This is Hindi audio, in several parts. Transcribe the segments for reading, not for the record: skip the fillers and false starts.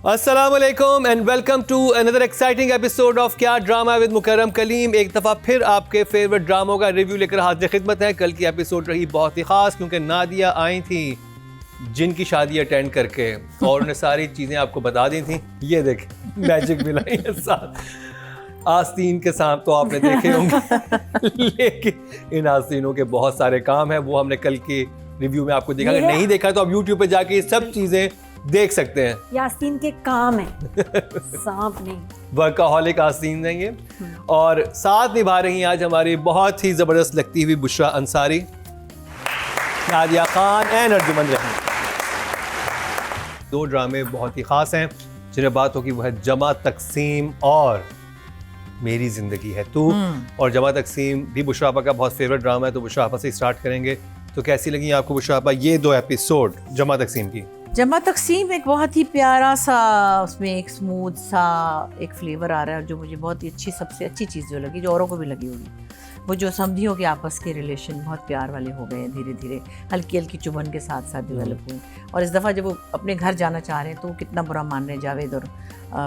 अस्सलामुअलैकुम and welcome to another exciting episode of Kya drama with Mukarram Kaleem. एक दफ़ा फिर आपके फेवरेट ड्रामों का रिव्यू लेकर हाजिर खिदमत है। कल की एपिसोड रही बहुत ही ख़ास क्योंकि नादिया आई थी जिनकी शादी अटेंड करके और उन्हें सारी चीज़ें आपको बता दी थी। ये देख मैजिक मिलाई है साथ आस्तीन के सांप तो आपने देखे होंगे लेकिन इन आस्तीनों के बहुत सारे काम हैं, वो हमने कल के रिव्यू में आपको देखा। अगर नहीं देखा तो आप यूट्यूब पे जाके ये सब चीज़ें देख सकते हैं। ये आस्तीन के काम है सांप नहीं। वर्काहॉलिक आस्तीन हैं ये। और साथ निभा रही हैं आज हमारी बहुत ही ज़बरदस्त लगती हुई बुशरा अंसारी, नादिया खान एंड अर्जुमन रहीम। दो ड्रामे बहुत ही ख़ास हैं जिन्हें बात होगी वो है जमा तकसीम और मेरी ज़िंदगी है तू। और जमा तकसीम भी बुशरा आपा का बहुत फेवरेट ड्रामा है, तो बुशरा आपा से स्टार्ट करेंगे। तो कैसी लगी आपको बुशरा आपा ये दो एपिसोड जमा तकसीम की? जमा तकसीम एक बहुत ही प्यारा सा, उसमें एक स्मूथ सा एक फ्लेवर आ रहा है जो मुझे बहुत ही अच्छी, सबसे अच्छी चीज़ जो लगी, जो औरों को भी लगी होगी, वो जो समझियों के आपस के रिलेशन बहुत प्यार वाले हो गए हैं, धीरे धीरे हल्की हल्की चुभन के साथ साथ डेवलप हुए। और इस दफ़ा जब वो अपने घर जाना चाह रहे हैं तो वो कितना बुरा मान रहे हैं जावेद और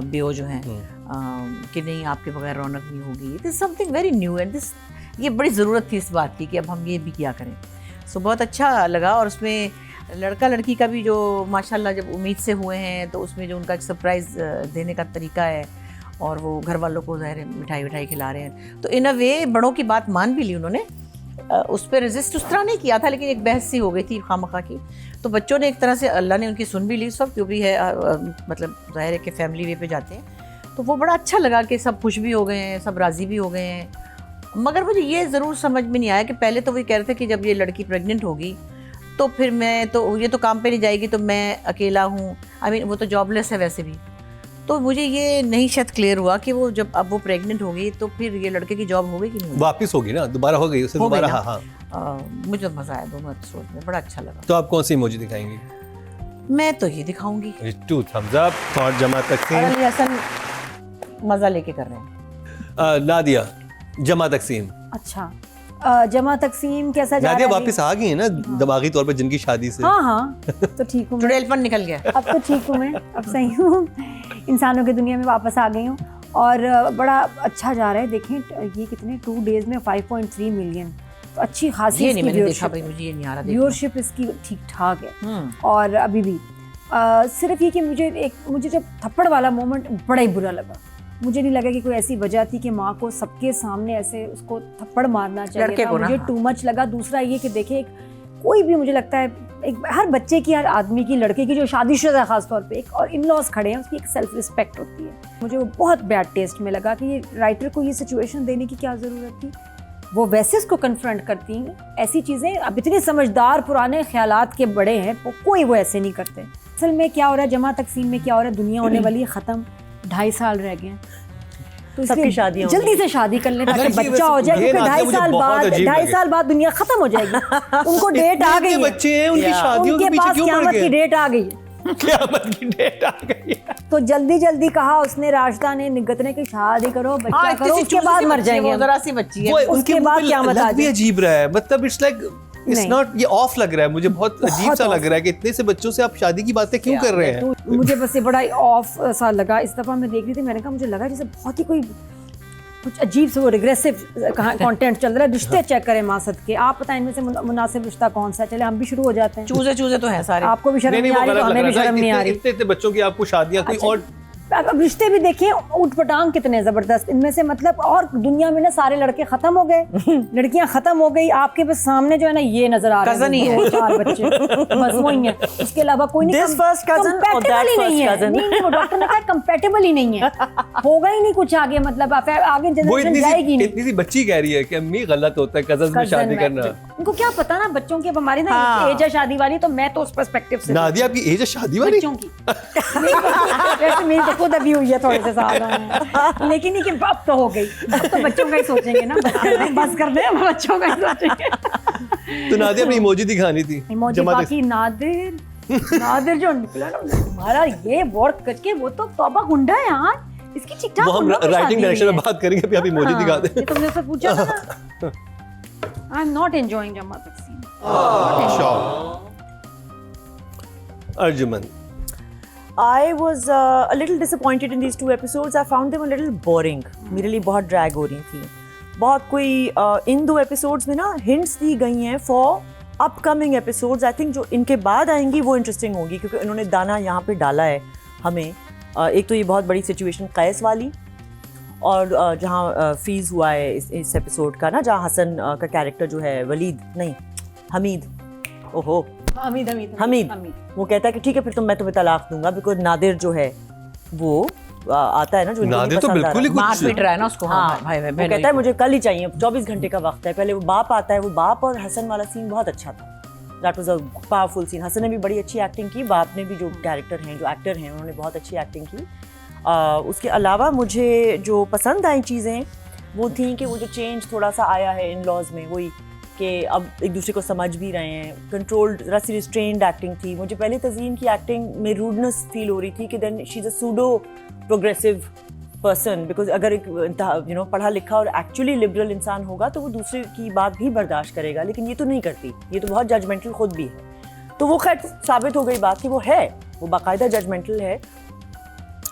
बेओ जो हैं कि नहीं आपके बगैर रौनक नहीं होगी। This something very new and this, ये बड़ी ज़रूरत थी इस बात की कि अब हम ये भी क्या करें। सो बहुत अच्छा लगा। और उसमें लड़का लड़की का भी जो माशाल्लाह जब उम्मीद से हुए हैं तो उसमें जो उनका एक सरप्राइज़ देने का तरीका है और वो घर वालों को ज़ाहिर है मिठाई विठाई खिला रहे हैं, तो इन अ वे बड़ों की बात मान भी ली उन्होंने। उस पर रेजिस्ट उस तरह नहीं किया था, लेकिन एक बहस सी हो गई थी खामखा की। तो बच्चों ने एक तरह से अल्लाह ने उनकी सुन भी ली इस वक्त, जो भी है मतलब ज़ाहिर है कि फैमिली वे पे जाते हैं। तो वो बड़ा अच्छा लगा कि सब खुश भी हो गए हैं, सब राज़ी भी हो गए हैं। मगर मुझे ये ज़रूर समझ में नहीं आया कि पहले तो वो कह रहे थे कि जब ये लड़की प्रेग्नेंट होगी तो फिर मैं तो ये तो काम पे नहीं जाएगी तो मैं अकेला हूँ। आई मीन वो तो जॉबलेस है वैसे भी। तो मुझे ये नहीं शायद क्लियर हुआ कि वो जब अब वो प्रेग्नेंट होगी तो फिर ये लड़के की जॉब होगी कि नहीं, वापस होगी ना, दोबारा हो गई उसे दोबारा। हाँ हाँ मुझे मज़ा आया दोनों एपिसोड में, बड़ा अच्छा लगा। तो आप कौन सी इमोजी दिखाएंगी? मैं तो ये दिखाऊंगी 2 thumbs up और जमा तकसीम। अली हसन मज़ा लेके कर रहे हैं। नादिया जमा तकसीम। अच्छा जमा तकसीम कैसा जा नादिया रहा है? वापस आ गई है ना दिमागी तौर पर जिनकी शादी से। हाँ हाँ तो ठीक हूँ मैं। चुड़ैलपन निकल गया। अब तो ठीक हूँ मैं, अब सही हूँ, इंसानों की दुनिया में वापस आ गई हूँ और बड़ा अच्छा जा रहा है। देखें ये कितने 2 days में 5.3 मिलियन, तो अच्छी खासी इसकी व्यूअरशिप इसकी ठीक ठाक है। और अभी भी सिर्फ ये कि मुझे जब थप्पड़ वाला मोमेंट बड़ा ही बुरा लगा। मुझे नहीं लगा कि कोई ऐसी वजह थी कि माँ को सबके सामने ऐसे उसको थप्पड़ मारना चाहिए था, मुझे टू मच लगा। दूसरा ये कि देखे कोई भी, मुझे लगता है एक हर बच्चे की, हर आदमी की, लड़के की जो शादीशुदा है खास तौर पे, एक और इन लॉज खड़े हैं, उसकी एक सेल्फ रिस्पेक्ट होती है। मुझे वो बहुत बैड टेस्ट में लगा कि ये राइटर को ये सिचुएशन देने की क्या ज़रूरत थी। वो वैसे इसको कन्फ्रंट करती हैं ऐसी चीज़ें। अब इतने समझदार पुराने ख्यालात के बड़े हैं, कोई वो ऐसे नहीं करते। असल में क्या हो रहा है, जमा तकसीम में क्या हो रहा है, दुनिया होने वाली है ख़त्म, 2.5 साल रह गए हैं, तो इसलिए जल्दी से शादी कर लें ताकि बच्चा हो जाए, क्योंकि 2.5 साल बाद दुनिया खत्म हो जाएगी। उनको डेट आ गई है, बच्चे हैं उनकी शादियों के पीछे क्यों क़यामत की डेट आ गई है। क़यामत की डेट आ गई है। तो जल्दी कहा उसने, राशिदा ने, निगतने की शादी करो, बच्चा करो, उसके बाद मर जाएंगे। जरा सी बच्ची है, उसके बाद क़यामत आ जाएगी। अजीब रहा है, मतलब इट्स लाइक इट्स नॉट, ये ऑफ लग रहा है मुझे, बहुत अजीब सा लग रहा है कि इतने से बच्चों से आप शादी की बातें क्यों कर रहे हैं। तो मुझे बस ये बड़ा ऑफ सा लगा। इस दफ़ा मैं देख रही थी, मैंने कहा मुझे लगा जैसे बहुत ही कोई कुछ अजीब से वो रिग्रेसिव कंटेंट चल रहा है। रिश्ते चेक करें मासद के, आप बताएं इनमें से मुनासिब रिश्ता कौन सा है। चले हम भी शुरू हो जाते हैं। चूजे तो हैं सारे, आपको भी शर्म नहीं आ रही, हमें भी शर्म नहीं आ रही। इतने बच्चों की आपको शादियां कोई और। अब रिश्ते भी देखिए उठपटांग कितने जबरदस्त इनमें से, मतलब और दुनिया में ना सारे लड़के खत्म हो गए, लड़कियां खत्म हो गई, आपके बस सामने जो है ना ये नजर आ रहा है, 2-4 बच्चे बस वही है, उसके अलावा कोई नहीं। कंपैटिबल ही नहीं है। नहीं, वो डॉक्टर ने कहा कंपैटिबल ही नहीं है, होगा ही नहीं कुछ आगे, मतलब आगे जनरेशन जाएगी नहीं। इतनी सी बच्ची कह रही है कि अम्मी गलत होता है कज़न्स में शादी करना। उनको क्या पता ना बच्चों की, हमारी ना एज है शादी वाली, तो मैं तो उस पर्सपेक्टिव से। नादिया आपकी एज है शादी वाली बच्चों की? वैसे मेरी तो खुद अभी हुई है, थोड़े से साल हैं, लेकिन कि अब तो हो गई, अब तो बच्चों का ही सोचेंगे ना, बस कर दे, बच्चों का ही सोचेंगे। तो नादिया अपनी इमोजी दिखानी थी। इमोजी बाकी नादिर जो निकला ना हमारा ये वर्क करके, वो तो तौबा गुंडा है यार, इसकी ठीक ठाक। हम राइटिंग डायरेक्शन में बात करेंगे, अभी आप इमोजी दिखा दे। ये तुमने उससे पूछा था ना। आई एम नॉट एंजॉयिंग जमा तकसीम। Arjuman I was a little disappointed in these 2 episodes. I found them a little boring. मेरे लिए बहुत drag हो रही थी. बहुत कोई इन 2 episodes में ना hints दी गई हैं for upcoming episodes. I think जो इनके बाद आएंगी वो interesting होंगी क्योंकि इन्होंने दाना यहाँ पे डाला है हमें. एक तो ये बहुत बड़ी situation कैस वाली और जहाँ फ्रीज हुआ है इस एपिसोड का ना, जहाँ हसन का कैरेक्टर जो है हमीद वो कहता है कि ठीक है फिर तो मैं तुम्हें तलाक दूंगा बिकॉज नादिर जो है वो आता है ना, जो नादिर तो बिल्कुल ही मार पीट रहा है ना उसको. हाँ, वो कहता है मुझे कल ही चाहिए, 24 घंटे का वक्त है. पहले वो बाप आता है, वो बाप और हसन वाला सीन बहुत अच्छा था. That was a powerful scene. Hasan ने भी बड़ी अच्छी एक्टिंग की, बाप ने भी, जो कैरेक्टर हैं, जो एक्टर हैं, उन्होंने बहुत अच्छी एक्टिंग की. उसके अलावा मुझे जो पसंद आई चीज़ें वो थी कि वो जो चेंज थोड़ा सा आया है इन लॉज में, वही कि अब एक दूसरे को समझ भी रहे हैं. कंट्रोल्ड, जरा सी रिस्ट्रेन्ड एक्टिंग थी. मुझे पहले तज़ीन की एक्टिंग में रूडनेस फील हो रही थी कि then she is a pseudo progressive person, because अगर एक पढ़ा लिखा और एक्चुअली लिबरल इंसान होगा तो वो दूसरे की बात भी बर्दाश्त करेगा, लेकिन ये तो नहीं करती. ये तो बहुत जजमेंटल खुद भी है. तो वो खैर साबित हो गई बात कि वो बाकायदा जजमेंटल है.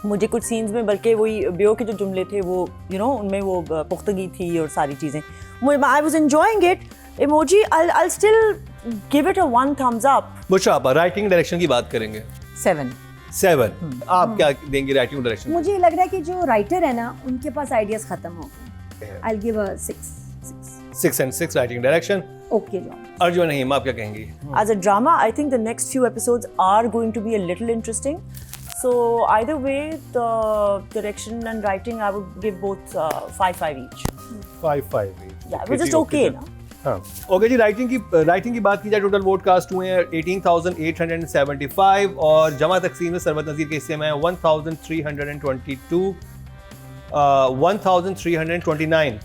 मुझे कुछ सीन्स में बल्कि वही बियो के जो जुमले थे वो उनमें वो पुख्तगी थी और सारी चीज़ें. I was enjoying it. Emoji I'll still give it a 1 thumbs up. Bushra आपा, राइटिंग डायरेक्शन की बात करेंगे. 7. आप क्या देंगे राइटिंग डायरेक्शन? मुझे लग रहा है कि जो राइटर है ना उनके पास आइडियाज खत्म हो गए. I'll give a 6 and 6 writing direction. Okay, John. Arjun नहीं, आप क्या कहेंगी? As a drama, I think the next few episodes are going to be a little interesting. So either way, the direction and writing, I would give both 5 each. 5 each. Yeah, it was just okay ना. हाँ, ओके जी. राइटिंग की बात की जाए, टोटल वोट कास्ट हुए हैं 18,875 और जमा तकसीम में सरवत नज़ीर के हिस्से में 1,322, 1,329,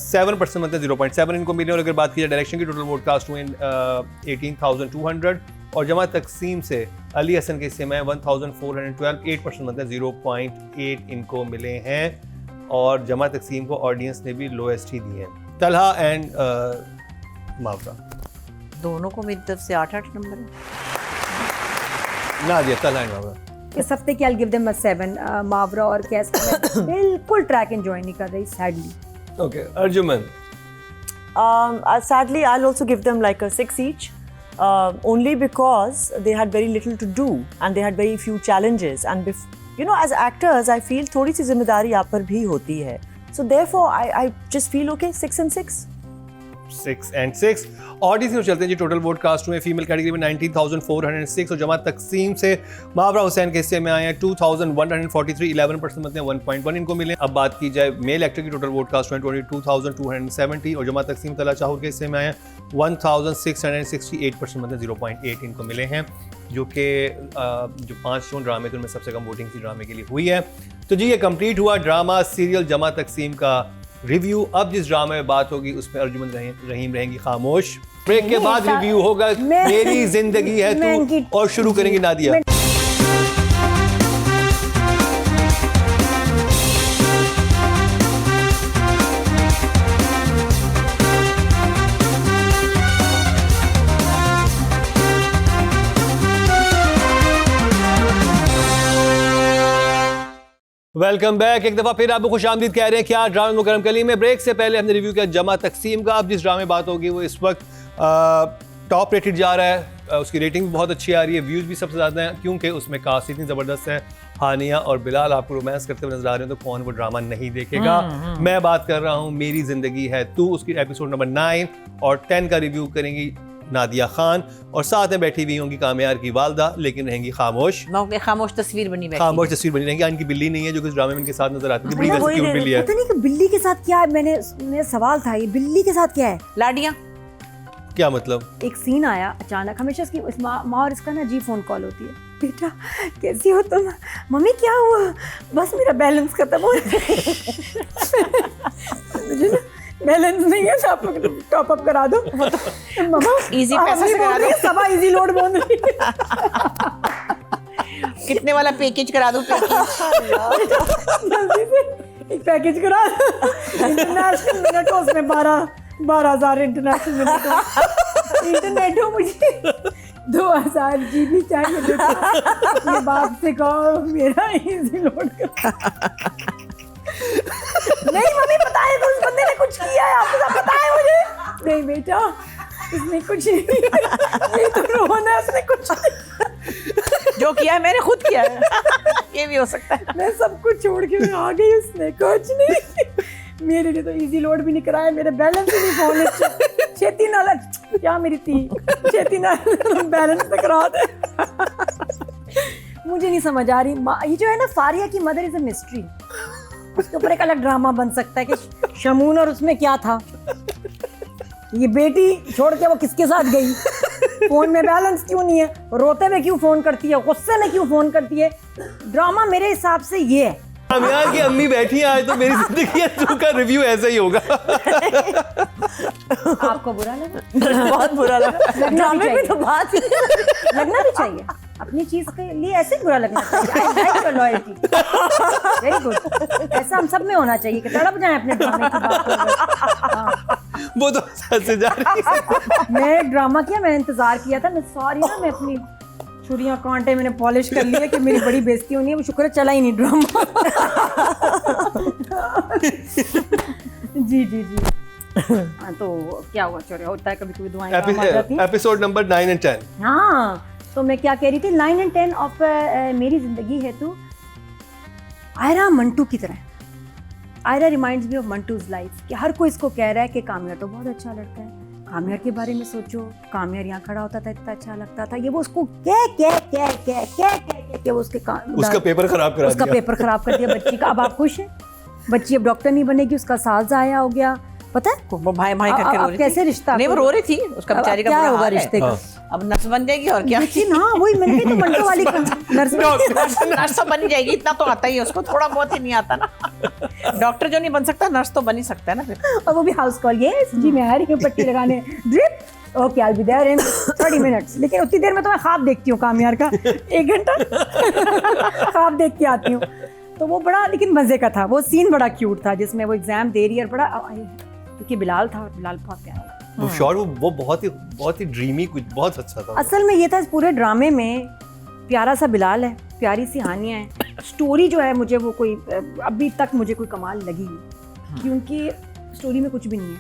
7% मतलब 0.7 इनको मिले. और अगर बात की जाए डायरेक्शन की, टोटल वोट कास्ट हुए 18,200 और जमा तकसीम से अली हसन के हिस्से में 1,412, 8% मतलब 0.8 इनको मिले हैं. और जमा तकसीम को ऑडियंस ने भी लोएस्ट ही दी है. तलहा एंड मावरा दोनों को मेरी तरफ से 8 नंबर है. ना दिया तलहा एंड मावरा इस हफ्ते की I'll give them a 7. मावरा और कैस बिल्कुल ट्रैक एंजॉय नहीं कर रही, sadly. Okay. Arjuman? Sadly, I'll also give them like a 6 each. Only because they had very little to do and they had very few challenges, and as actors I feel थोड़ी सी जिम्मेदारी आप पर भी होती है. So therefore I just feel okay. 6 and 6. 6 and 6. Audience में चलते हैं जी. टोटल वोट कास्ट हुए फीमेल कैटेगरी में 19,406 और जमा तकसीम से मावरा हुसैन के हिस्से में आए हैं 2,143, 11% मतलब 1.1 इनको मिले. अब बात की जाए मेल एक्टर की, टोटल वोट कास्ट हुए 22,270 और जमा तकसीम तला चाहूर के हिस्से में आए हैं 1,660, 8% मतलब 0.8 इनको मिले हैं. जो कि जो 5 शो ड्रामे थे उनमें सबसे कम वोटिंग की ड्रामे के लिए हुई है. तो जी ये कंप्लीट हुआ ड्रामा सीरियल जमा तकसीम का रिव्यू. अब जिस ड्रामे में बात होगी उसमें अर्जुमन रहीम रहेंगी खामोश. ब्रेक के बाद रिव्यू होगा मेरी जिंदगी है तू और शुरू करेंगी नादिया. Welcome back. एक दफ़ा फिर आपको खुशामदीद कह रहे हैं क्या ड्रामा मुकरम कलीम में. ब्रेक से पहले हमने रिव्यू किया जमा तकसीम का. अब जिस ड्रामे में बात होगी वो इस वक्त टॉप रेटेड जा रहा है. उसकी रेटिंग भी बहुत अच्छी आ रही है, व्यूज़ भी सबसे ज़्यादा हैं क्योंकि उसमें कास्ट इतनी ज़बरदस्त है. हानिया और बिलाल आपको रोमांस करते हुए नजर आ रहे हैं, तो कौन वो ड्रामा नहीं देखेगा. मैं बात कर रहा हूँ मेरी ज़िंदगी है तू. उसकी एपिसोड नंबर 9 और 10 का रिव्यू करेंगी नादिया खान और साथ में बैठी हुई होंगी कामयार की वालदा, लेकिन रहेंगी खामोश. खामोश तस्वीर बनी रहेंगी. इनकी बिल्ली नहीं है जो कि इस ड्रामे में इनके साथ नजर आती थी. बड़ी क्यूट बिल्ली है. पता नहीं कि बिल्ली के साथ क्या है. मेरा सवाल था ये बिल्ली के साथ क्या है. लाडिया क्या मतलब. एक सीन आया अचानक. हमेशा इसकी माँ और इसका ना जी फोन कॉल होती है. बेटा कैसी हो तुम. मम्मी क्या हुआ. बस मेरा बैलेंस खत्म हो रहा है. बैलेंस नहीं है, टॉप अप करा दो. मम्मा इजी पैसा से करा दो. सबा इजी लोड बोल रही है. कितने वाला पैकेज करा दो. जल्दी से एक पैकेज करा दो. इंटरनेशनल मिनट हो उसमें 12,000 इंटरनेशनल मिनट हो मुझे. 2000 GB चाहिए बेटा, अपने बाप से कहो मेरा इजी लोड कर। नहीं मम्मी पता है तो उस बंदे ने कुछ किया है, आपको सब पता है मुझे। नहीं बेटा इसने कुछ नहीं किया, ये तो रोहन है, उसने कुछ नहीं। जो किया है मैंने खुद किया है। ये भी हो सकता है। मैं सब कुछ छोड़ के मैं आ गई, उसने कुछ नहीं। मेरे लिए तो इजी लोड भी नहीं कराया, मेरे बैलेंस ही नहीं फोन छेती ना क्या मेरी थी, छेती ना बैलेंस पे करा दे। मुझे नहीं समझ आ रही ये जो है ना, फारिया की मदर इज अ मिस्ट्री। उसके ऊपर एक अलग ड्रामा बन सकता है कि शमून और उसमें क्या था, ये बेटी छोड़ के वो किसके साथ गई, फोन में बैलेंस क्यों नहीं है, रोते हुए क्यों फोन करती है, गुस्से में क्यों फोन करती है। ड्रामा मेरे हिसाब से ये है। कामयाब की अम्मी बैठी है आज, तो मेरी जिंदगी का रिव्यू ऐसा ही होगा। आपको बुरा लगा? बहुत बुरा लगा। ड्रामे में तो बात लगना भी चाहिए, अपनी चीज के लिए ऐसे ही बुरा लगना चाहिए। लॉयल्टी वेरी गुड, ऐसा हम सब में होना चाहिए कि तड़प जाए अपने ड्रामे की बात पर। वो तो हंसे जा रही है। मैं ड्रामा किया, मैंने इंतजार किया था, मैं सॉरी ना, मैं अपनी छुरियां कांटे मैंने पॉलिश कर लिया कि मेरी बड़ी बेइज्जती होनी है, वो शुक्र है चला ही नहीं ड्रामा। जी जी जी। तो क्या हुआ चोरे, होता है कभी कभी दुआएं काम आ जाती हैं। एपिसोड नंबर 9 और 10। हाँ तो मैं क्या कह रही थी, 9 और 10 ऑफ मेरी जिंदगी है तो आयरा मंटू की तरह। Aira reminds me of Mantu's life कि हर कोई इसको कह रहा है कि कामयार तो बहुत अच्छा लड़का है, कामयार के बारे में सोचो, कामयार यहाँ खड़ा होता था इतना अच्छा लगता था, ये वो उसको क्या वो उसका पेपर खराब करा उसका दिया। पेपर खराब कर दिया बच्ची का। अब आप खुश हैं, बच्ची अब डॉक्टर नहीं बनेगी, उसका साल जाया हो गया, पता है वो भाई भाई करके रो रही थी। कैसे रिश्ता, नहीं वो रो रही थी, उसका बेचारी का क्या बुरा होगा हाल है। रिश्ते का। अब नर्स बन जाएगी और क्या। लेकिन हाँ वही मैंने कही तो मंटू वाली नर्स तो बन जाएगी, इतना तो आता ही है उसको, थोड़ा बहुत ही नहीं आता ना। डॉक्टर जो नहीं बन सकता नर्स तो बन ही सकता है ना फिर। और वो भी हाउस कॉल, यस जी मैं आ रही हूँ पट्टी लगाने, drip okay I will be there in 30 minutes. लेकिन उतनी देर में तो मैं ख्वाब देखती हूँ कामयार का, 1 घंटा ख्वाब देख के आती हूँ। तो वो बड़ा लेकिन मजे का था, वो सीन बड़ा क्यूट था जिसमें वो एग्जाम दे रही है और बड़ा, क्योंकि बिलाल था, बिलाल बहुत प्यारा था। वो शॉट वो बहुत ही ड्रीमी, कुछ बहुत अच्छा था। असल में ये था इस पूरे ड्रामे में, प्यारा सा बिलाल है, प्यारी सी हानिया है, स्टोरी जो है मुझे वो कोई अभी तक मुझे कोई कमाल लगी नहीं, क्योंकि स्टोरी में कुछ भी नहीं है।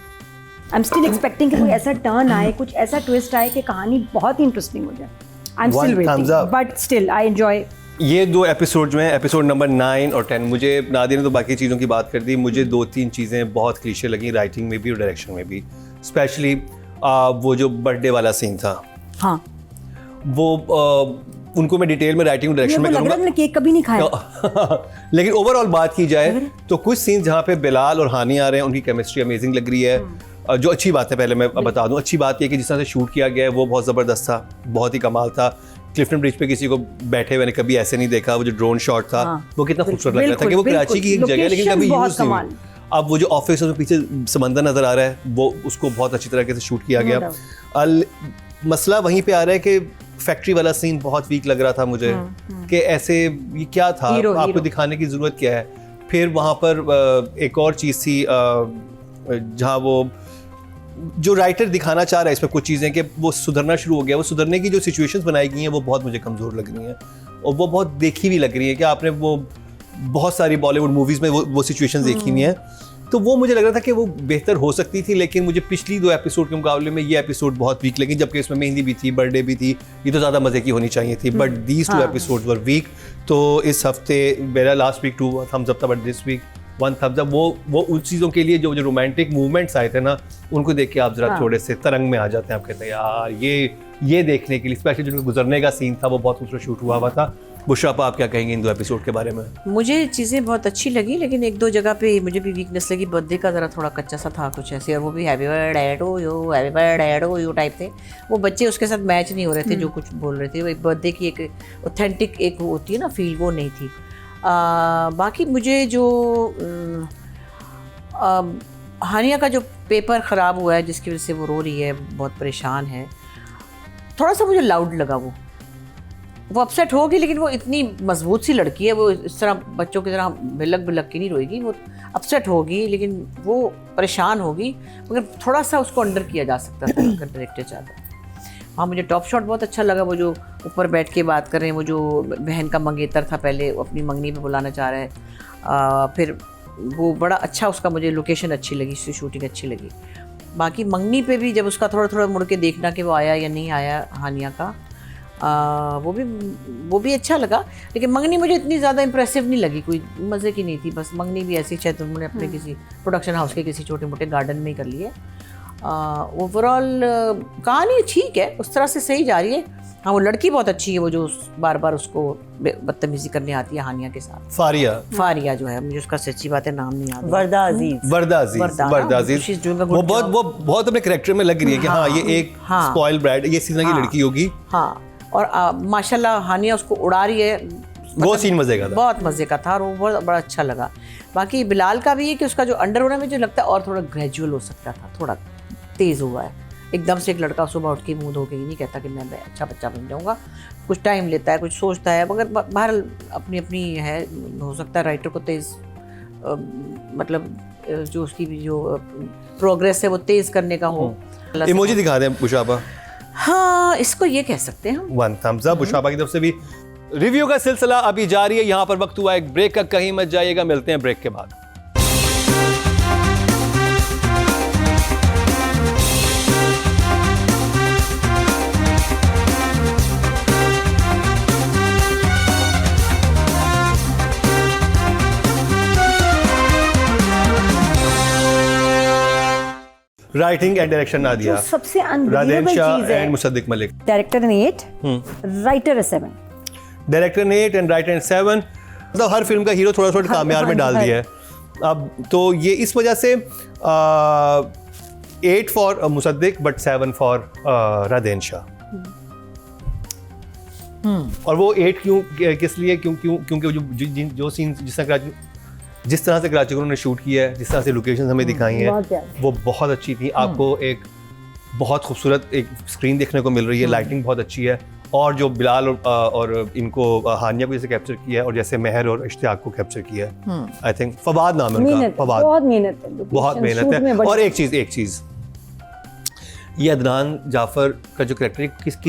आई एम स्टिल एक्सपेक्टिंग कि कोई ऐसा टर्न आए, कुछ ऐसा ट्विस्ट आए कि कहानी बहुत ही इंटरेस्टिंग हो जाए। I am still waiting but still I enjoy. ये 2 एपिसोड जो हैं, एपिसोड नंबर 9 और 10, मुझे नादिर ने तो बाकी चीज़ों की बात कर दी, मुझे 2-3 चीज़ें बहुत क्लीशे लगी, राइटिंग में भी और डायरेक्शन में भी। स्पेशली वो जो बर्थडे वाला सीन था, हाँ वो उनको मैं डिटेल में राइटिंग और डायरेक्शन में करूँगा, मैंने केक कभी नहीं खाया। लेकिन ओवरऑल बात की जाए तो कुछ सीन जहाँ पे बिलाल और हानी आ रहे हैं, उनकी केमिस्ट्री अमेजिंग लग रही है। जो अच्छी बात है, पहले मैं बता दूं, अच्छी बात यह कि जिस तरह से शूट किया गया है वो बहुत ज़बरदस्त था, बहुत ही कमाल था। क्लिफ्टन ब्रिज पे किसी को बैठे मैंने कभी ऐसे नहीं देखा। वो जो ड्रोन शॉट था वो कितना खूबसूरत लग रहा था कि वो कराची की एक जगह है लेकिन कभी यूज नहीं हुई। अब वो जो ऑफिस में पीछे समंदर नजर आ रहा है, वो उसको बहुत अच्छी तरीके से शूट किया गया। मसला वहीं पे आ रहा है कि फैक्ट्री वाला सीन बहुत वीक लग रहा था मुझे, कि ऐसे ये क्या था, आपको दिखाने की जरूरत क्या है। फिर वहाँ पर एक और चीज़ थी जहाँ वो जो राइटर दिखाना चाह रहा है इसमें कुछ चीज़ें कि वो सुधरना शुरू हो गया, वो सुधरने की जो सिचुएशंस बनाई गई हैं वो बहुत मुझे कमज़ोर लग रही हैं और वो बहुत देखी भी लग रही है कि आपने वो बहुत सारी बॉलीवुड मूवीज़ में वो सिचुएशंस देखी हुई हैं। तो वो मुझे लग रहा था कि वो बेहतर हो सकती थी, लेकिन मुझे पिछली 2 एपिसोड के मुकाबले में ये एपिसोड बहुत वीक लगी, जबकि इसमें मेहंदी भी थी, बर्थडे भी थी, ये तो ज़्यादा मज़े की होनी चाहिए थी। But these 2 episodes were weak. तो इस हफ्ते मेरा लास्ट वीक 2 थम्स अप था, but this week 1 thumbs up. वो उन चीज़ों के लिए जो रोमांटिक मूवमेंट्स आए थे ना, उनको देख के आप जरा थोड़े से तरंग में आ जाते हैं। आप कहते हैं यार ये देखने के लिए, स्पेशली जो गुजरने का सीन था वो बहुत खूबसूरत शूट हुआ था। बुशरा आप क्या कहेंगे इन 2 एपिसोड के बारे में? मुझे चीज़ें बहुत अच्छी लगी, लेकिन 1-2 जगह पे मुझे भी वीकनेस लगी। बर्थडे का ज़रा थोड़ा कच्चा सा था कुछ ऐसे, और वो भी happy birthday to you, happy birthday to you type थे। वो बच्चे उसके साथ मैच नहीं हो रहे थे जो कुछ बोल रहे थे। वो एक बर्थडे की एक ऑथेंटिक एक होती है ना फील, वो नहीं थी। बाकी मुझे जो हानिया का जो पेपर ख़राब हुआ है जिसकी वजह से वो रो रही है, बहुत परेशान है, थोड़ा सा मुझे लाउड लगा। वो अपसेट होगी, लेकिन वो इतनी मजबूत सी लड़की है, वो इस तरह बच्चों की तरह बिलक के नहीं रोएगी। वो अपसेट होगी लेकिन वो परेशान होगी, मगर थोड़ा सा उसको अंडर किया जा सकता था अगर डायरेक्टर चाहता। हाँ मुझे टॉप शॉट बहुत अच्छा लगा, वो जो ऊपर बैठ के बात कर रहे हैं, वो जो बहन का मंगेतर था पहले, वो अपनी मंगनी पे बुलाना चाह रहा है, फिर वो बड़ा अच्छा, उसका मुझे लोकेशन अच्छी लगी, उसकी शूटिंग अच्छी लगी। बाकी मंगनी पे भी जब उसका थोड़ा थोड़ा मुड़ के देखना कि वो आया या नहीं आया हानिया का, वो भी अच्छा लगा। लेकिन मंगनी मुझे इतनी ज़्यादा इंप्रेसिव नहीं लगी, कोई मज़े की नहीं थी। बस मंगनी भी ऐसी शायद उन्होंने अपने किसी प्रोडक्शन हाउस के किसी छोटे मोटे गार्डन में ही कर लिए। ओवरऑल कहानी ठीक है, उस तरह से सही जा रही है। हाँ वो लड़की बहुत अच्छी है, वो जो बार बार उसको बदतमीजी करने आती है हानिया के साथ, फारिया जो है, मुझे उसका सच्ची बात है नाम नहीं याद। वर्दा अजीज वो बहुत अपने कैरेक्टर में लग रही है कि हाँ ये एक स्पॉइल ब्राइड, ये सीधा की लड़की होगी। हाँ और माशाल्लाह हानिया उसको उड़ा रही है, वो सीन मजे का था, बहुत मजे का था और वो बहुत बड़ा अच्छा लगा। बाकी बिलाल का भी है कि उसका जो अंडर होना मुझे लगता है और थोड़ा ग्रेजुअल हो सकता था, थोड़ा तेज़ हुआ है। एकदम से एक लड़का सुबह उठ के मुँह धो के ही नहीं कहता कि मैं अच्छा बच्चा बन जाऊँगा, कुछ टाइम लेता है, कुछ सोचता है, मगर बहरहाल अपनी अपनी है, हो सकता है राइटर को तेज़ मतलब जो उसकी भी जो प्रोग्रेस है वो तेज़ करने का हो। इमोजी दिखा दें बुशाबा। हाँ इसको ये कह सकते हैं हम। 1 thumbs up बुशाबा की तरफ से भी। रिव्यू का सिलसिला अभी जारी है, यहाँ पर वक्त हुआ एक ब्रेक का, कहीं मत जाइएगा, मिलते हैं ब्रेक के बाद। राइटिंग एंड डायरेक्शन नादिया, सबसे रादेन शाह एंड मुसद्दिक मलिक। डायरेक्टर ने 8, राइटर 7। डायरेक्टर ने 8 एंड राइटर 7। मतलब हर फिल्म का हीरो थोड़ा थोड़ा कामयार में डाल दिया है अब तो, ये इस वजह से 8 for Musaddiq but 7 for Radain Shah. और वो 8 क्यों, किस लिए, क्योंकि जो सीन जिस तरह से कराची को उन्होंने शूट किया है, जिस तरह से लोकेशन हमें दिखाई हैं, वो बहुत अच्छी थी। आपको एक बहुत खूबसूरत एक स्क्रीन देखने को मिल रही है, लाइटिंग बहुत अच्छी है। और जो बिलाल और इनको हानिया को जैसे कैप्चर किया है और जैसे महर और इश्तियाक को कैप्चर किया है, आई थिंक फवाद नाम है उनका, फवाद बहुत मेहनत है। और एक चीज़ ये अदनान जाफर का जो कैरेक्टर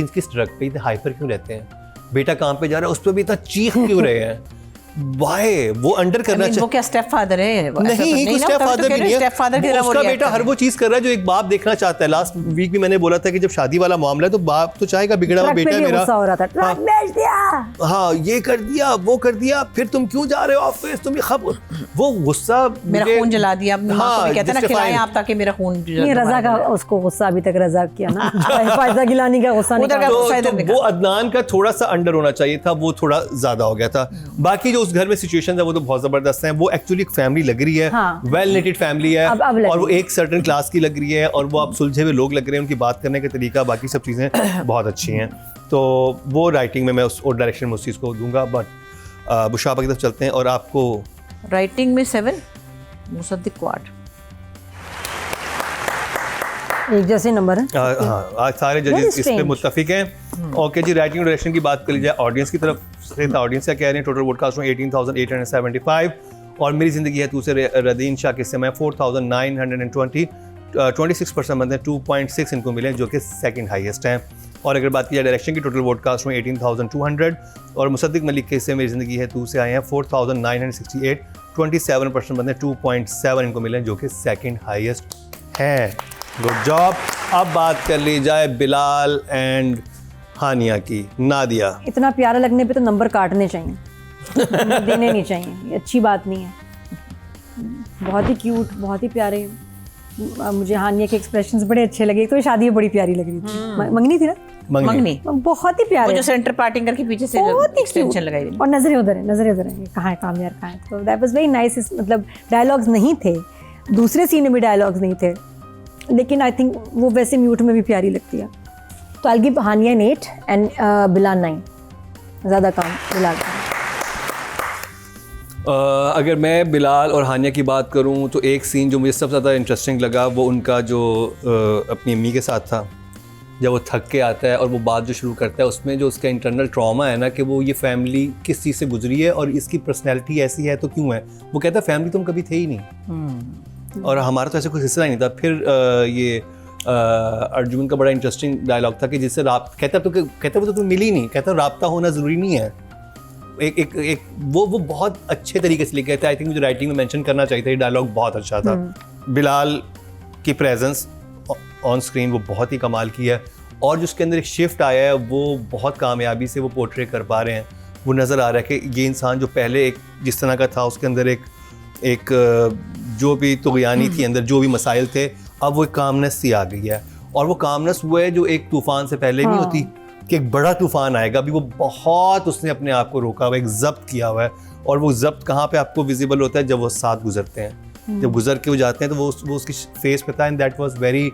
किस ड्रग पे, इतने हाइपर क्यों रहते हैं? बेटा काम पे जा रहा है, उस पर भी इतना चीख क्यों रहे हैं? वाई वो अंडर करना चाहिए। वो क्या स्टेप फादर है? नहीं स्टेप फादर भी नहीं है, उसका बेटा हर वो चीज कर रहा है जो एक बाप देखना चाहता है। लास्ट वीक भी मैंने बोला था कि जब शादी वाला मामला है तो बाप तो चाहेगा बिगड़ा हुआ बेटा मेरा, हाँ ये कर दिया वो कर दिया, फिर तुम क्यों जा रहे हो ऑफिस, तुम वो गुस्सा, मेरा खून जला दिया। हाँ कहते हैं ना खिलाएं आप ताकि मेरा खून। रजा का उसको गुस्सा अभी तक रजा किया ना, फायदा गिलानी का गुस्सा नहीं। वो अदनान का थोड़ा सा अंडर होना चाहिए था, वो थोड़ा ज्यादा हो गया था। बाकी जो उस घर में सिचुएशन है वो तो बहुत जबरदस्त है। वो एक्चुअली एक फैमिली लग रही है, वेल नेटेड फैमिली है, और वो एक सर्टेन क्लास की लग रही है, और वो आप सुलझे हुए लोग लग रहे हैं, उनकी बात करने का तरीका, बाकी सब चीज़ें बहुत अच्छी हैं। तो वो राइटिंग में मैं उस और डायरेक्शन में उस चीज़ को दूंगा। बट बुशाबा की तरफ चलते हैं। और आपको राइटिंग में 7, मुसद्दिक को 8, एक जैसे नंबर है। हाँ आज सारे जजेस इस पे मुत्तफिक हैं। ओके जी, राइटिंग और डायरेक्शन की बात कर ली जाए ऑडियंस की तरफ से, ऑडियंस क्या कह रहे हैं? टोटल वोटकास्ट में 18,875, और मेरी ज़िंदगी है दूसरे रदीन शाह के समय 4,920, 26% बनते हैं, 2.6 इनको मिले जो कि सेकंड हाईएस्ट हैं। और अगर बात की जाए डायरेक्शन की, टोटल वोटकास्ट में 18,200, और मुसद्दिक मलिक के हिस्से मेरी ज़िंदगी है 2 से आए हैं 4,968, 27% बनते हैं, 2.7 इनको मिले जो कि सेकंड हाईएस्ट हैं। Good job. अब बात कर ली जाए बिलाल एंड हानिया की। नादिया, इतना प्यारा लगने पे तो नंबर काटने चाहिए, देने नहीं चाहिए, ये अच्छी बात नहीं है। बहुत ही क्यूट, बहुत ही प्यारे। मुझे हानिया के एक्सप्रेशंस बड़े अच्छे लगे। तो शादी में बड़ी प्यारी लग रही थी। मंगनी थी ना, मंगनी बहुत ही प्यारे, जो सेंटर पार्टिंग करके पीछे से एक्सटेंशन लगाई, और नजरें उधर है, कहाँ है कामयार, कहाँ है। तो दैट वाज वेरी नाइस। मतलब डायलॉग्स नहीं थे, दूसरे सीन में भी डायलॉग्स नहीं थे, लेकिन आई थिंक वो वैसे म्यूट में भी प्यारी लगती है। तो I give Hania 8 and Bilal 9, ज़्यादा काम बिलाल का। अगर मैं बिलाल और हानिया की बात करूं तो एक सीन जो मुझे सबसे ज़्यादा इंटरेस्टिंग लगा वो उनका जो अपनी अम्मी के साथ था, जब वो थक के आता है और वो बात जो शुरू करता है, उसमें जो उसका इंटरनल ट्रॉमा है ना कि वो ये फैमिली किस चीज़ से गुजरी है और इसकी पर्सनैलिटी ऐसी है तो क्यों है। वो कहता है फैमिली तुम कभी थे ही नहीं, और हमारा तो ऐसे कोई हिस्सा ही नहीं था। फिर ये अर्जुन का बड़ा इंटरेस्टिंग डायलॉग था कि जिससे कहता वो तो तुम मिली नहीं, कहता राब्ता होना ज़रूरी नहीं है। एक वो बहुत अच्छे तरीके से लिखे थे। आई थिंक मुझे राइटिंग में मेंशन करना चाहिए था, ये डायलॉग बहुत अच्छा था। बिलाल की प्रेजेंस ऑन स्क्रीन वो बहुत ही कमाल की है, और जो उसके अंदर एक शिफ्ट आया है वो बहुत कामयाबी से वो पोर्ट्रे कर पा रहे हैं। वो नज़र आ रहा है कि ये इंसान जो पहले एक जिस तरह का था, उसके अंदर एक जो भी तुग़यानी थी अंदर, जो भी मसाइल थे, अब वो एक कामनेस सी आ गई है। और वो कामनेस वो है जो एक तूफ़ान से पहले नहीं होती कि एक बड़ा तूफ़ान आएगा। अभी वो बहुत उसने अपने आप को रोका हुआ है, एक ज़ब्त किया हुआ है। और वो ज़ब्त कहाँ पे आपको विजिबल होता है? जब वो साथ गुजरते हैं, जब गुजर के वो जाते हैं तो वो उसकी फेस पे था। एंड दैट वाज वेरी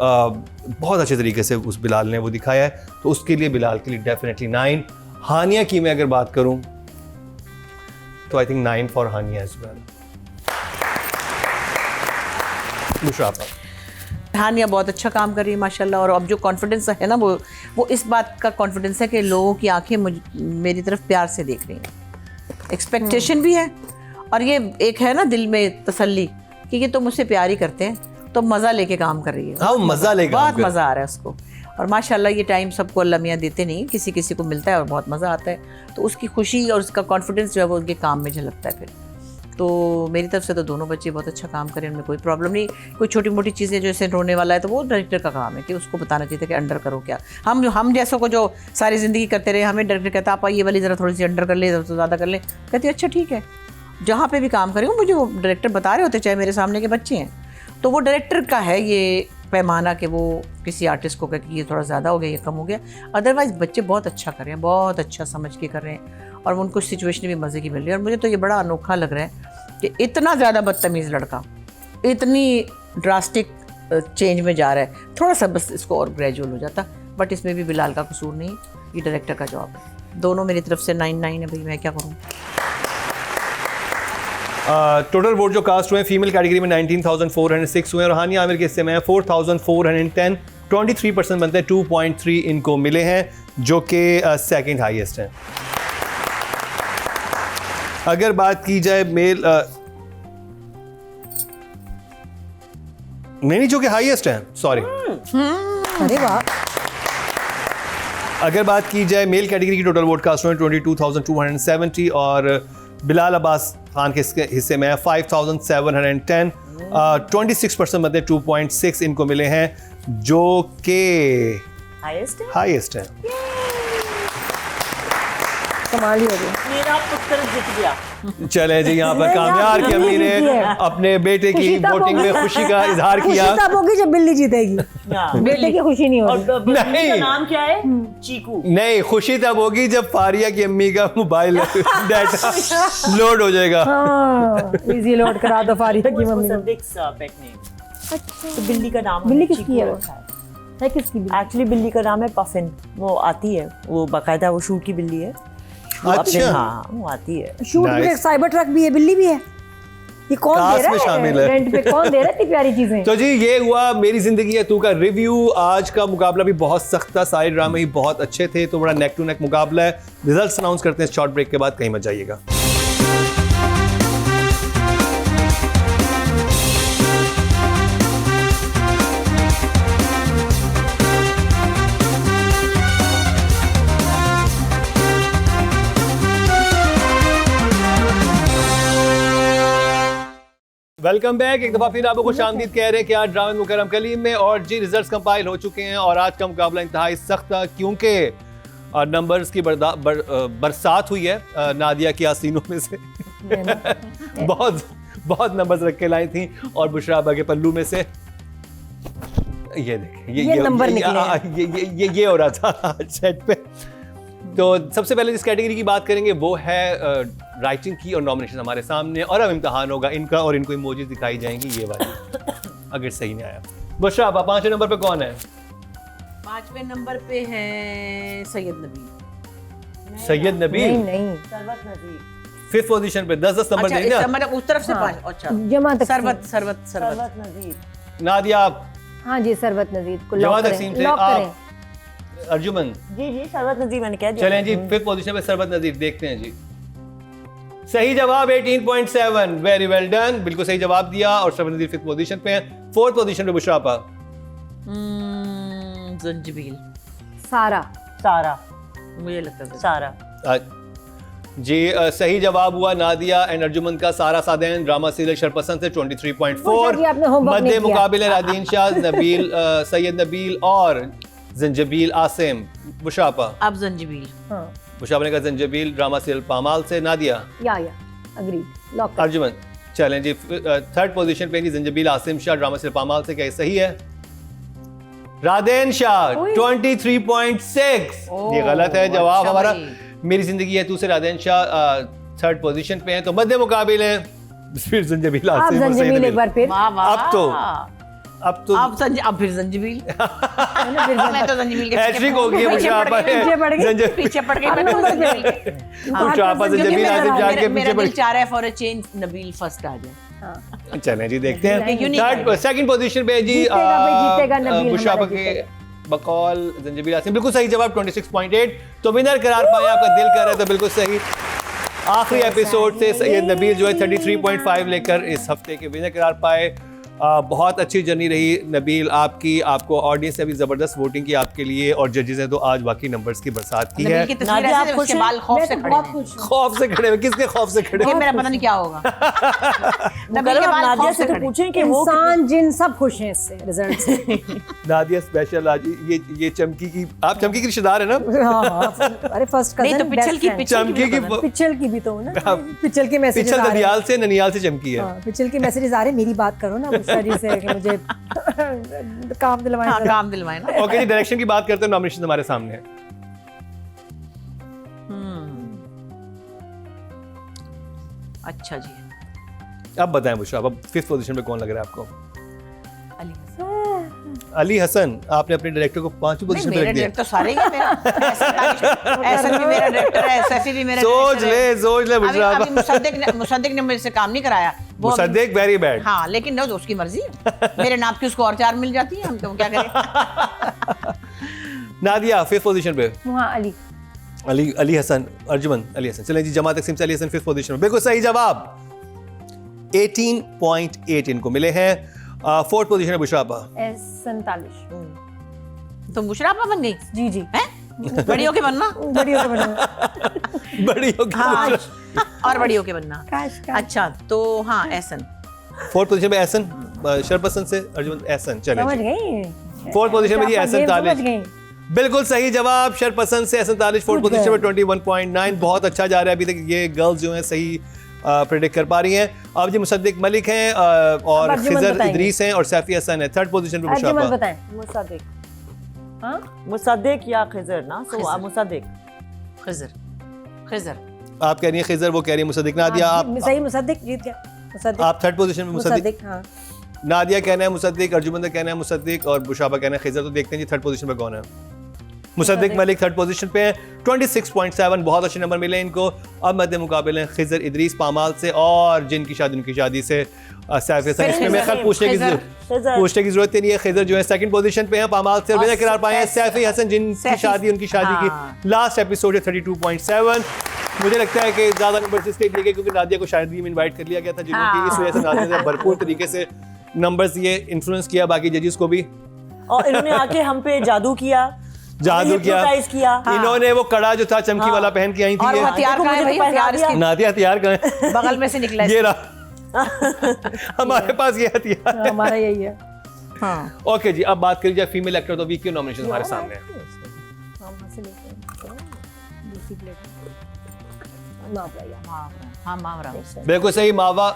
बहुत अच्छे तरीके से उस बिलाल ने वो दिखाया है। तो उसके लिए बिलाल के लिए डेफिनेटली 9। हानिया की मैं अगर बात करूं तो I think 9 for Hania as well. Mushrafa, Hania बहुत अच्छा काम कर रही है माशाल्लाह। और अब जो कॉन्फिडेंस है ना, वो इस बात का कॉन्फिडेंस है कि लोगों की आंखें मेरी तरफ प्यार से देख रही हैं। एक्सपेक्टेशन भी है, और ये एक है ना दिल में तसल्ली कि ये तो मुझसे प्यार ही करते हैं, तो मज़ा लेके काम कर रही है। हाँ, मज़ा लेके बहुत मज़ा आ रहा है उसको। और माशाल्लाह ये टाइम सबको अल्लाह मियाँ देते नहीं, किसी किसी को मिलता है और बहुत मज़ा आता है। तो उसकी खुशी और उसका कॉन्फिडेंस जो है वो उनके काम में झलकता है फिर। तो मेरी तरफ से तो दोनों बच्चे बहुत अच्छा काम करें, उनमें कोई प्रॉब्लम नहीं। कोई छोटी मोटी चीज़ें जो ऐसे रोने वाला है तो वो डायरेक्टर का काम है कि उसको बताना चाहिए था कि अंडर करो क्या। हम जैसों को जो सारी ज़िंदगी करते रहे, हमें डायरेक्टर कहता आप ये वाली ज़रा थोड़ी सी अंडर कर ले, तो ज़्यादा कर ले, कहती अच्छा ठीक है। जहाँ पे भी काम करें मुझे वो डायरेक्टर बता रहे होते, चाहे मेरे सामने के बच्चे हैं, तो वो डायरेक्टर का है ये पैमाना कि वो किसी आर्टिस्ट को कहे कि ये थोड़ा ज़्यादा हो गया, ये कम हो गया। अदरवाइज़ बच्चे बहुत अच्छा कर रहे हैं, बहुत अच्छा समझ के कर रहे हैं, और उनको सिचुएशन भी मज़े की मिल रही है। और मुझे तो ये बड़ा अनोखा लग रहा है कि इतना ज़्यादा बदतमीज़ लड़का इतनी ड्रास्टिक चेंज में जा रहा है। थोड़ा सा बस इसको और ग्रेजुअल हो जाता, बट इसमें भी बिलाल का कसूर नहीं, ये डायरेक्टर का जॉब है। दोनों मेरी तरफ से 9 है भाई, मैं क्या करूँ। टोटल वोट जो कास्ट हुए फीमेल कैटेगरी में 19,406 हुए, और हानिया आमिर के हिस्से में 4,410, 23% बनते हैं। 2.3 इनको मिले हैं, जो कि सेकंड हाईएस्ट हैं। अगर बात की जाए मेल नहीं, जो कि हाईएस्ट हैं, सॉरी, अरे वाह। अगर बात की जाए मेल कैटेगरी की टोटल वोट कास्ट हुए 22,270, और बिलाल अब्बास खान के हिस्से में 5,710, 26% बनते 2.6 इनको मिले हैं, जो कि हाईएस्ट है। कमाल ही हो गया। मेरा पुत्र जीत गया। चले जी, यहाँ पर कामयार की अम्मी ने अपने बेटे की वोटिंग में खुशी का इजहार किया। खुशी तब होगी जब बिल्ली जीतेगी, बेटे की खुशी नहीं होगी। और बिल्ली का नाम क्या है? चीकू। नहीं, खुशी तब होगी जब फारिया की अम्मी का मोबाइल डाटा लोड हो जाएगा। इजी लोड करा दो फारिया की मम्मी को। Pet name. तो बिल्ली का नाम बिल्ली किसकी है? है किसकी? एक्चुअली बिल्ली का नाम है पफिन। वो आती है, वो बाकायदा वो शूट की बिल्ली है। अच्छा, हाँ वो आती है। शूट में साइबर ट्रक भी है, बिल्ली भी है। ये कौन दे रहा है? शामिल है। रेंट पे कौन दे रहा है इतनी प्यारी चीजें? तो जी, ये हुआ मेरी जिंदगी है तू का रिव्यू। आज का मुकाबला भी बहुत सख्त था, सारे ड्रामे ही बहुत अच्छे थे, तो बड़ा नेक टू नेक मुकाबला है। रिजल्ट्स अनाउंस करते हैं शॉर्ट ब्रेक के बाद, कहीं मत जाइएगा। Welcome back. एक दफा फिर आपको खुशामदीद कह रहे हैं कि आज ड्रामा मुकर्रम कलीम में, और जी रिजल्ट्स कंपाइल हो चुके हैं, और आज का मुकाबला इंतहाई सख्त था क्योंकि नंबर्स की बरसात हुई है नादिया की आसीनों में से। बहुत नंबर्स रख के लाई थी, और बुशराबा के पल्लू में से ये देखिए ये नंबर निकले। ये हो रहा था सेट पे। तो सबसे पहले जिस कैटेगरी की बात करेंगे वो है राइटिंग की, और नॉमिनेशन हमारे सामने, और अब इम्तिहान होगा इनका, और इनको इमोजीज दिखाई जाएंगी ये वाली अगर सही नहीं आया। बुशरा, 5वें नंबर पे कौन है? 5वें नंबर पे है सैयद नबी। सैयद नबी? नहीं, सरवत नजीर। 5th पोजीशन पे 10 नंबर देंगे ना? मतलब उस तरफ से 5। अच्छा, जमा तक सरवत नजीर। नादिया आप? हाँ जी, सरवत नजीर को जमा लॉक तकसीम करें। से लॉक आप? करें। अर्जुमन? जी सरवत नजीर मैंने कह दिया। चलें जी, 5th पोजीशन पे सरवत नजीर, देखते हैं जी। सही जवाब 18.7, वेरी वेल डन, बिल्कुल सही जवाब दिया, और सरवत नजीर 5th पोजीशन पे है। 4th पोजीशन पे बुशरा आपा? जंजीबील। सारा। सारा। मुझे लगता है सारा। जी सही जवाब हुआ नादिया एंड अर्जुमन का सारा सादैन ड्रामा सीरियल शरपसंद से 23.4। जी, आपने homework नहीं मध्य किया। मुकाबले नादीन शाह, नबील सैयद नबील और जंजबील आसिम। बुशापा अब जंजीबील। हाँ बुशापा ने कहा जंजबील ड्रामा सीरियल पामाल से। नादिया या अग्री लॉक कर। अर्जुमन चलें जी थर्ड पोजीशन पे जी जंजबील आसिम शाह ड्रामा सीरियल पामाल से। क्या ये सही है? रादेन शाह 23.6। ये गलत है जवाब अच्छा हमारा। भाई। मेरी जिंदगी है तू से रादेन शाह थर्ड पोजीशन पे हैं। तो मध्य मुकाबले हैं फिर जंजबील आप आसिम और सैयद जंजीबील एक नबील। बार फिर। वाह वाह। अब तो अब फिर जंजीबील। मैं तो जंजीबील के हैट्रिक हो गई है बुशापा पीछे पड़ गई। पीछे पड़ गई मैं तो जंजीबील के। बुशापा से जंजीबील आसिम शाह के मेरा पीछे दिल चाह रहा है for a change Nabeel first आ जाए। पड़। चलें जी देखते हैं क्यों नहीं थर्ड सेकंड पोजीशन पे जी जीतेगा भाई, जीतेगा नबील बुशापा हमारा के जीतेगा। बकौल जंजीबील आसिम बिल्कुल सही जवाब 26.8। तो विनर करार पाया आपका दिल कर रहा है तो बिल्कुल सही। आखिरी एपिसोड से सैयद नबील जो है 33.5 लेकर इस हफ्ते के विनर करार पाए। बहुत अच्छी जर्नी रही नबील आपकी। आपको ऑडियंस ने भी जबरदस्त वोटिंग की आपके लिए और जजेस ने तो आज बाकी नंबर्स की बरसात की है। नबील की तस्वीर नादिया, ऐसे आप है, खुश उसके हैं? बाल खौफ मैं से तो खड़े बहुत हैं। खुश हूँ। खौफ से खड़े हुए किसके खौफ से खड़े ये हुए? मेरा पता नहीं क्या होगा। नबील के मुकर्रम, बाल नादिया खौफ से से तो खड़े। पूछें कि वो इंसान जिन सब खुश हैं इससे रिजल्ट से। नादिया स्पेशल आज ये चमकी की आप चमकी की रिश्तेदार है ना? हाँ, अरे फर्स्ट नहीं कजन तो पिछल की चमकी की पिछल की भी तो हूँ ना। पिछल के मैसेजेस पिछल आ रहे हैं। ननियाल से ननियाल से चमकी है। हाँ, पिछल के मैसेजेस आ रहे हैं। मेरी बात करो ना बुशरा जी से कि मुझे काम दिलवाएं हाँ जरा। काम दिलवाए ना। ओके जी डायरेक्शन की बात करते हैं। नॉमिनेशन हमारे सामने है। अच्छा जी। अब बताएं बुशरा अब फिफ्थ पोजीशन पे कौन लग रहा है आपको? अली अली हसन। आपने अपने डायरेक्टर को पांचवी नहीं, पोजीशन पे मेरे रख दिया। डायरेक्टर सारे ही हैं मेरा। ऐसा भी मेरा डायरेक्टर है, सैफी भी मेरा सोच डायरेक्टर है। ले अभी बुशरा। मुसद्दिक ने मेरे से काम नहीं कराया वो अभी- मुसद्दिक वेरी बैड। हाँ लेकिन no, उसकी मर्जी। मेरे नाप की उसको और 4 मिल जाती है, हम तो क्या करें। नादिया फिफ्थ पोजीशन पे। वहाँ अली। अली हसन अर्जुमन अली हसन। चलें जी जमात तकसीम से अली हसन फिफ्थ पोजीशन पे। बिल्कुल सही जवाब 18.8 इनको मिले हैं। फोर्थ पोजीशन है बुशरापा। 47। तो मुशराफा बन गई जी जी। हैं? बड़ी होके बनना। बड़ी हो बना। बड़ी होगी हाँ और बड़ी होके बनना। काश काश। अच्छा तो हाँ एहसन। फोर्थ पोजीशन पे एहसन शरपसंद से अर्जुमन एहसन। चलें समझ जी गई। फोर्थ पोजीशन पे जी एहसन समझ तालिश। गई। बिल्कुल सही जवाब शरपसंद से Ehsan Talish. Fourth Good position पे girl. 21.9 बहुत अच्छा जा रहा है अभी तक। ये गर्ल्स जो हैं सही प्रेडिक्ट कर पा रही हैं। अब जी मुसद्दिक मलिक हैं और अब अर्जुमन खिजर बताएंगे। इदरीस हैं और सैफी हसन है थर्ड पोजीशन पे अर्जुमन बुशरापा। बताएं। मुसद्दिक। हाँ मुसद्दिक या खिजर ना सो खिजर। मुसद्दिक। खिजर खिजर। आप कह रही हैं खिजर वो कह रही है मुसद्दिक। नादिया हाँ, आप सही मुसद्दिक जीत गया। मुसद्दिक। आप थर्ड पोजीशन में मुसद्दिक। मुसद्दिक हाँ। नादिया कहना है मुसद्दिक अर्जुमन का कहना है मुसद्दिक और बुशाबा कहना है खिजर। तो देखते हैं जी थर्ड पोजीशन पे कौन है। मुसद्दिक मलिक थर्ड पोजीशन पे हैं 26.7 बहुत अच्छे नंबर मिले इनको। अब मध्य मुकाबले हैं खिजर इदरीस पामाल से और जिनकी शादी उनकी शादी से सैफ हसन। इसमें मेरे ख्याल पूछने की जरूरत नहीं है। खिजर जो है सेकंड पोजीशन पे हैं पामाल से और विनर करार पाए हैं सैफी हसन जिनकी शादी उनकी शादी हाँ। की लास्ट एपिसोड है 32.7। मुझे लगता है कि ज्यादा नंबर इसलिए लिए गए क्योंकि नादिया को शादी में इनवाइट कर लिया गया था जिन्होंने इस वजह से नादिया ने भरपूर तरीके से नंबर्स ये इन्फ्लुएंस किया बाकी जजेस को भी। और इन्होंने आके हम पे जादू किया। जादू किया। hypnotize किया। इन्होंने वो कड़ा जो था चमकी वाला पहन के आई थी और ये। वो हथियार देखो, कहाँ है मुझे भाई? तो हथियार पहना इसकी नादिया हथियार कहाँ है? बगल में से निकला है। ये रहा हमारे पास ये हथियार है। हमारा यही है। हाँ ओके जी अब बात करी जाए female actor of the week के नॉमिनेशन हमारे सामने है। हम वहाँ से लेते हैं। दूसरी प्लेट। मावरा या। हाँ मावरा हुसैन। बिल्कुल सही मावरा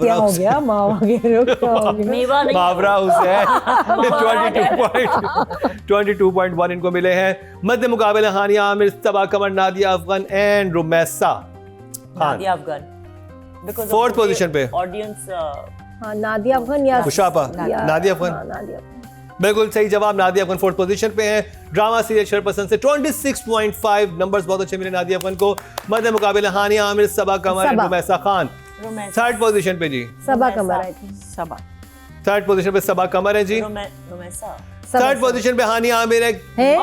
क्या हो गया मावा के रुक क्या हो गया? मेवा नहीं। मावरा हुसैन 22.1 इनको मिले हैं। मध्य मुकाबले Hania Aamir Saba Qamar Nadia Afghan and Rumaisa Khan Nadia Afghan. Because of fourth the position पे। ऑडियंस हाँ नादिया अफगान या बुशापा या- नादिया अफगान। हाँ, नादिया अफगान। बिल्कुल सही जवाब नादिया अफगान फोर्थ पोजीशन पे है। ड्रामा सीरियल शरपसंद से 26.5 नंबर्स बहुत अच्छे मिले नादिया अफगान को। मध्य मुकाबले Hania Aamir Saba Qamar and Saba. Rumaisa Khan third position पे जी। सबा कमर आई थी। सबा। थर्ड पोजीशन पे सबा कमर है जी। रोमैसा। थर्ड पोजीशन पे हानिया आमिर है है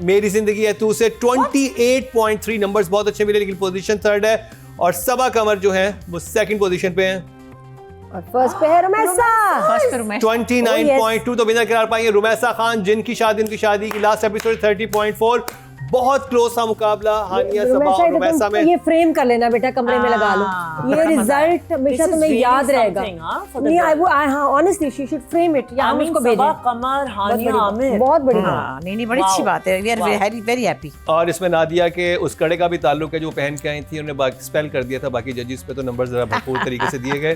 मेरी जिंदगी है तू से 28.3 नंबर्स बहुत अच्छे मिले लेकिन पोजीशन थर्ड है। और सबा कमर जो है वो सेकंड पोजीशन पे है और फर्स्ट पे है रुमैसा। फर्स्ट पे रुमैसा 29.2 तो विनर करार पाएंगे रुमैसा खान, जिनकी शादी की लास्ट एपिसोड 30.4। बहुत क्लोज था मुकाबला हानिया सबा और रुमैसा में। ये फ्रेम कर लेना बेटा, कमरे में लगा लो, ये रिजल्ट हमेशा तुम्हें याद रहेगा। नहीं हाँ honestly she should frame it, या हम उसको भेजें। कमर, हानिया, आमिर, बहुत बड़ी हाँ, नहीं बड़ी अच्छी बात है, वी आर वेरी हैप्पी। और इसमें नादिया के उस कड़े का भी ताल्लुक है जो पहन के आई थी, उन्हें बाकी स्पेल कर दिया था, बाकी जजेस पे तो नंबर जरा भरपूर तरीके से दिए गए।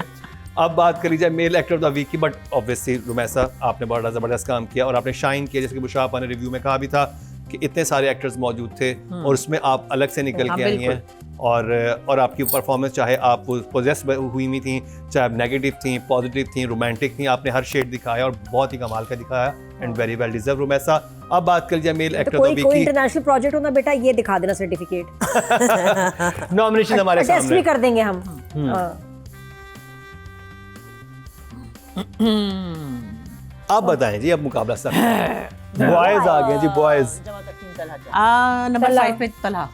अब बात करी जाए male actor of the week की, बट ऑब्वियसली रुमैसा आपने बड़ा ज़बरदस्त काम किया और आपने शाइन किया, जैसे कि बुशापा ने रिव्यू में कहा भी था कि इतने सारे एक्टर्स मौजूद थे और उसमें आप अलग से निकल के आई हैं और आपकी परफॉर्मेंस, चाहे आप पोजेस हुई हुई थी, चाहे आप नेगेटिव थी, पॉजिटिव थी, रोमांटिक थी, आपने हर शेड दिखाया और बहुत ही कमाल का दिखाया and very well deserve Rumaisa. अब बात कर जाए male actor of the week की। इंटरनेशनल प्रोजेक्ट होना बेटा, ये दिखा देना सर्टिफिकेट। नॉमिनेशन हमारे टेस्ट सामने भी कर देंगे हम। अब बताएं जी, अब मुकाबला सब बॉयज आ गए जी, बॉयज। नंबर 5 पे तलहा।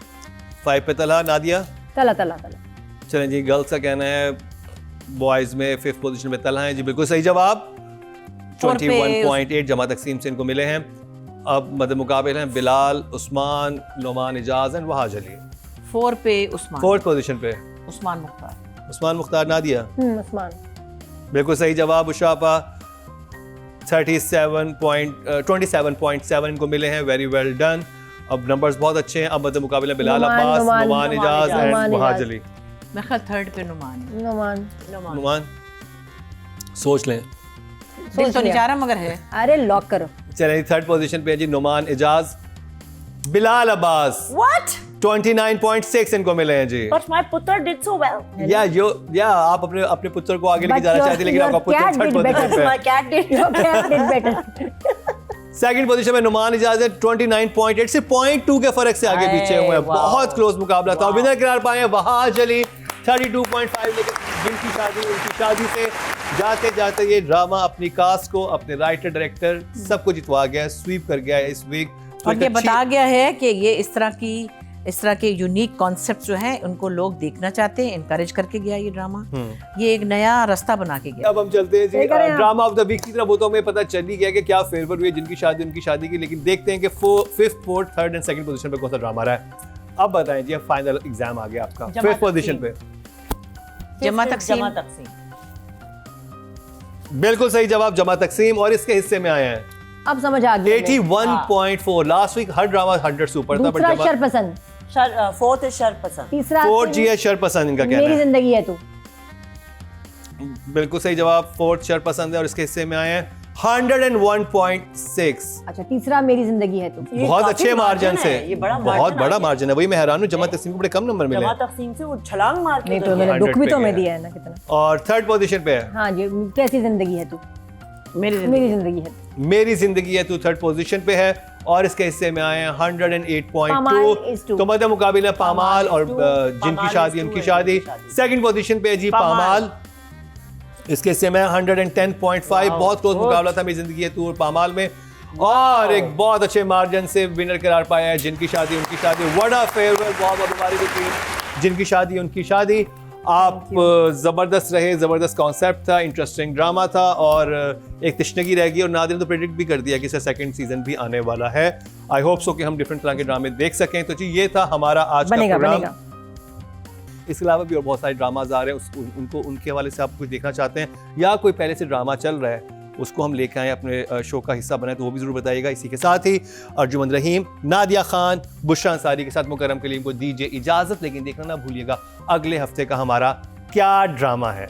5 पे तलहा, नादिया। तला चलें जी, गर्ल्स का कहना है बॉयज में 5th पोजीशन पे तलहा है जी, बिल्कुल सही जवाब। 21.8 जमा तकसीम से इनको मिले हैं। अब मध्य मुकाबले हैं बिलाल, उस्मान, नोमान इजाज एंड वहाज अली। 4 पे उस्मान। 4th पोजीशन पे उस्मान मुख्तार। उस्मान मुख्तार, नादिया। उस्मान बिल्कुल सही जवाब। उशापा 27.7 इनको मिले हैं, वेरी वेल डन। अब नंबर्स बहुत अच्छे हैं। अब मध्य मुकाबले बिलाल अब्बास, नुमान इजाज एंड वहाज अली। मैं ख्याल 3rd पे नुमान। नुमान सोच लें, दिल तो नहीं चाह रहा मगर है। अरे लॉक करो। चलिए 3rd पोजीशन पे है जी नुमान इजाज। बिलाल अब्बास What? 29.6 इनको मिले हैं जी। But my putter did so well. या आप अपने पुत्र को आगे लेके जाना चाहते हैं, लेकिन आपका पुत्र 3rd पोजीशन पे My cat did. Your cat did better. 2nd position में नुमान इजाज है 29.8 से 0.2 के फर्क से आगे पीछे हुए हैं। बहुत क्लोज मुकाबला था। विनर करार पाए हैं वहाज अली 32.5, लेकिन जिनकी उनकी शादी से जाते जाते ये ड्रामा अपनी कास्ट को, अपने राइटर, डायरेक्टर सबको जितवा गया, स्वीप कर गया इस वीक। और ये बता गया है कि ये इस तरह के यूनिक कॉन्सेप्ट जो हैं उनको लोग देखना चाहते हैं, इनकरेज करके गया ये ड्रामा। ये एक नया रास्ता बना के गया। अब हम चलते हैं जी ड्रामा ऑफ द वीक की तरफ। वो तो हमें पता चल ही गया कि क्या फेवर हुई, जिनकी शादी उनकी शादी की, लेकिन देखते हैं कि 5th, 4th, 3rd and 2nd position पे कौन सा ड्रामा रहा है। अब बताएं जी, अब फाइनल एग्जाम आ गया आपका। 5th पोजीशन पे जमा तकसीम। बिल्कुल सही जवाब, जमा तकसीम, और इसके हिस्से में आए हैं अब समझ आ गया। 81.4। लास्ट वीक हर ड्रामा 100 से ऊपर था, दूसरा शरपसंद। 4th is शरपसंद। तीसरा 4th जी है शरपसंद, इनका कहना मेरी है। जिंदगी है तू। बिल्कुल सही जवाब, 4th शरपसंद है और इसके हिस्से में आए हैं 101.6। अच्छा, तीसरा मेरी जिंदगी है तू। बहुत अच्छे मार्जिन से, ये बड़ा बहुत बड़ा मार्जिन है। वही मैं हैरान हूँ, जमा तकसीम को बड़े कम नंबर मिले। जमा तकसीम से वो छलांग मार के नहीं तो मैंने 100 दुख भी पे तो मैं गया। दिया है ना कितना। और 3rd पोजीशन पे है हाँ जी, कैसी जिंदगी है तू। मेरी मेरी जिंदगी है। मेरी जिंदगी है तू 3rd पोजीशन पे है और इसके हिस्से में आए हैं 108.2। पामाल is two। तो मध्य मुकाबले पामाल और जिनकी शादी उनकी शादी। 2nd पोजीशन पे है जी पामाल, इसके हिस्से में 110.5। बहुत क्लोज मुकाबला था मेरी जिंदगी है तू और पामाल में, और एक बहुत अच्छे मार्जिन से विनर करार पाया है जिनकी शादी उनकी शादी। व्हाट अ फेयरवेल, बहुत बहुत मुबारक हो टीम, जिनकी शादी उनकी शादी। आप ज़बरदस्त रहे, ज़बरदस्त कॉन्सेप्ट था, इंटरेस्टिंग ड्रामा था और एक तशनगी रह गई। और नादिर ने तो प्रेडिक्ट भी कर दिया कि इसका 2nd सीजन भी आने वाला है। आई होप सो कि हम डिफरेंट तरह के ड्रामे देख सकें। तो जी ये था हमारा आज का प्रोग्राम। इसके अलावा भी और बहुत सारे ड्रामाज आ रहे हैं, उनको उनके हवाले से आप कुछ देखना चाहते हैं या कोई पहले से ड्रामा चल रहा है उसको हम लेकर आए अपने शो का हिस्सा बनाए तो वो भी ज़रूर बताइएगा। इसी के साथ ही अर्जुमंद रहीम, नादिया खान, बुशरा अंसारी के साथ मुकर्रम कलीम को दीजिए इजाज़त, लेकिन देखना ना भूलिएगा अगले हफ्ते का हमारा क्या ड्रामा है।